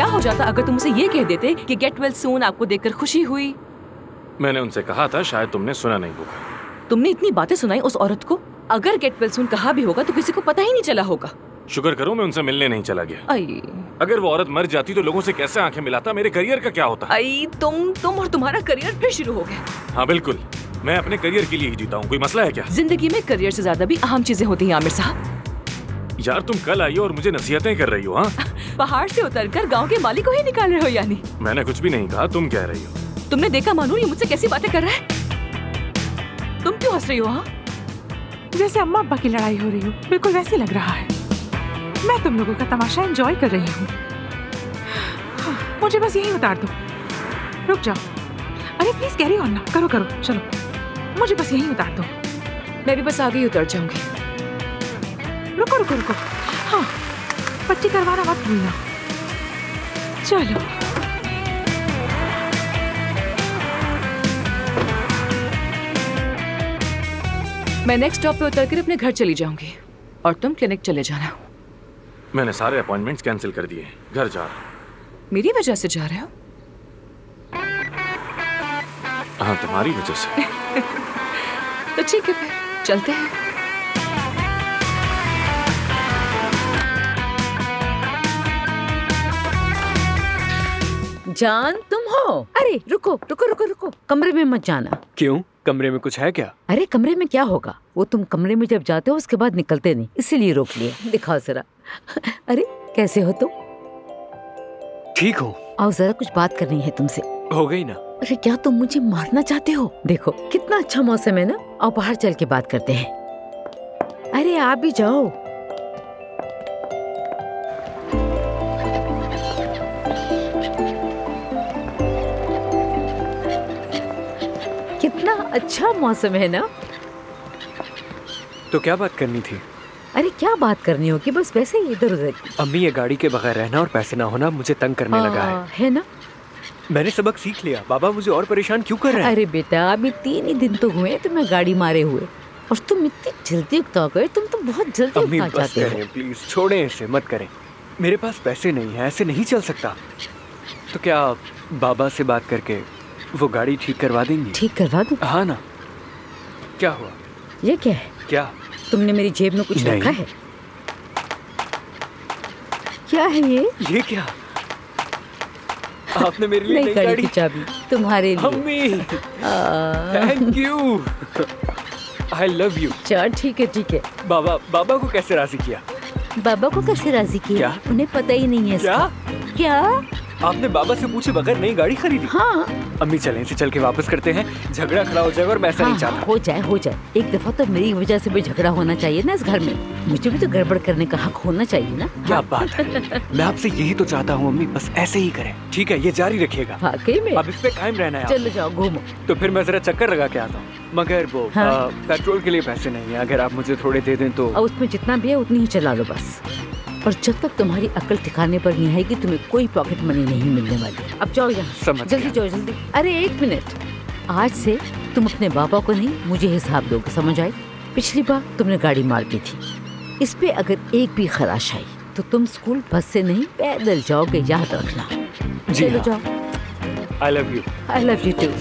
क्या हो जाता अगर तुम उसे ये कह देते कि गेट वेल सून आपको देखकर खुशी हुई? मैंने उनसे कहा था, शायद तुमने सुना नहीं होगा। तुमने इतनी बातें सुनाई उस औरत को। अगर गेट वेल सून कहा भी होगा तो किसी को पता ही नहीं चला होगा। शुक्र करो मैं उनसे मिलने नहीं चला गया। अगर वो औरत मर जाती तो लोगों से कैसे आंखें मिलाता, मेरे करियर का क्या होता? तुम और तुम्हारा करियर फिर शुरू हो गया। हाँ बिल्कुल, मैं अपने करियर के लिए ही जीता हूँ। कोई मसला है क्या? जिंदगी में करियर से ज्यादा भी अहम चीजें होती हैं आमिर साहब। यार तुम कल आई हो और मुझे नसीहतें कर रही हो। हाँ, पहाड़ से उतरकर गांव के माली को ही निकाल रहे हो यानी? मैंने कुछ भी नहीं कहा, तुम कह रही हो। तुमने देखा मानूर ये मुझसे कैसी बातें कर रहा है? तुम क्यों हंस रही हो? हाँ, जैसे अम्मा अब्बा की लड़ाई हो रही हो, बिल्कुल वैसे लग रहा है। मैं तुम लोगों का तमाशा एंजॉय कर रही हूँ। मुझे बस यही उतार दो। रुक जाओ। अरे प्लीज कैरी ऑन ना, करो करो, चलो मुझे बस यही उतार दो। मैं भी बस आगे ही उतर जाऊंगी। रुको रुको रुको, हाँ पट्टी करवाना मत भूलना। चलो मैं नेक्स्ट स्टॉप पे उतरकर अपने घर चली जाऊंगी और तुम क्लिनिक चले जाना। मैंने सारे अपॉइंटमेंट्स कैंसिल कर दिए, घर जा रहा हूं। मेरी वजह से जा रहे हो? हाँ तुम्हारी वजह से। तो ठीक है फिर चलते हैं। जान तुम हो? अरे रुको रुको रुको रुको, कमरे में मत जाना। क्यों, कमरे में कुछ है क्या? अरे कमरे में क्या होगा, वो तुम कमरे में जब जाते हो उसके बाद निकलते नहीं, इसीलिए रोक लिया। दिखाओ जरा। अरे कैसे हो तुम? ठीक हो? आओ जरा कुछ बात करनी है तुमसे। हो गई ना? अरे क्या तुम मुझे मारना चाहते हो? देखो कितना अच्छा मौसम है ना, आओ बाहर चल के बात करते हैं। अरे आप भी जाओ। कितना अच्छा मौसम है ना। तो क्या बात करनी थी? अरे क्या बात करनी होगी, बस वैसे ही इधर उधर। अम्मी ये गाड़ी के बगैर रहना और पैसे ना होना मुझे तंग करने लगा है ना? मैंने सबक सीख लिया। बाबा मुझे और परेशान क्यों कर रहे हैं? अरे बेटा अभी 3 ही दिन तो हुए तुम्हें गाड़ी मारे हुए और तुम इतनी जल्दी उगता गए। तुम तो बहुत जल्दी उगना चाहते हो। प्लीज छोड़ें इसे, मत करें। मेरे पास पैसे नहीं है, ऐसे नहीं चल सकता। तो क्या बाबा से बात करके वो गाड़ी ठीक करवा देंगी? ठीक करवा दूं? हाँ ना। क्या हुआ? ये क्या है? क्या तुमने मेरी जेब में कुछ रखा है? क्या है ये क्या? आपने मेरे लिए नई गाड़ी की चाबी तुम्हारे लिए। अम्मी thank you. I love you. चल ठीक है ठीक है। बाबा को कैसे राजी किया? बाबा को कैसे राजी किया? उन्हें पता ही नहीं है। क्या आपने बाबा से पूछे बगैर नई गाड़ी खरीदी? हाँ। अम्मी चलें, इसे चल के वापस करते हैं। झगड़ा खड़ा हो जाएगा और मैं ऐसा नहीं चाहता। हो जाए। एक दफा तो मेरी वजह से भी झगड़ा होना चाहिए ना इस घर में। मुझे भी तो गड़बड़ करने का हक होना चाहिए ना। क्या बात है, मैं आपसे यही तो चाहता हूँ अम्मी, बस ऐसे ही करें। ठीक है, ये जारी रखिएगा। वाकई में? अब इस पे कायम रहना है। चलो जाओ घूमो। तो फिर मैं जरा चक्कर लगा के आता हूँ। मगर वो पेट्रोल के लिए पैसे नहीं है, अगर आप मुझे थोड़े दे दें तो। उसमें जितना भी है उतनी ही चला लो बस। और जब तक तुम्हारी अकल ठिकाने पर नहीं आएगी तुम्हें कोई पॉकेट मनी नहीं मिलने वाली। अब जाओ यहाँ, जल्दी जाओ जल्दी। अरे 1 मिनट, आज से तुम अपने बाबा को नहीं मुझे हिसाब दोगे, समझ आई? पिछली बार तुमने गाड़ी मार दी थी, इस पे अगर एक भी खराश आई तो तुम स्कूल बस से नहीं पैदल जाओगे, याद रखना। चलो जाओ। I love you. I love you to.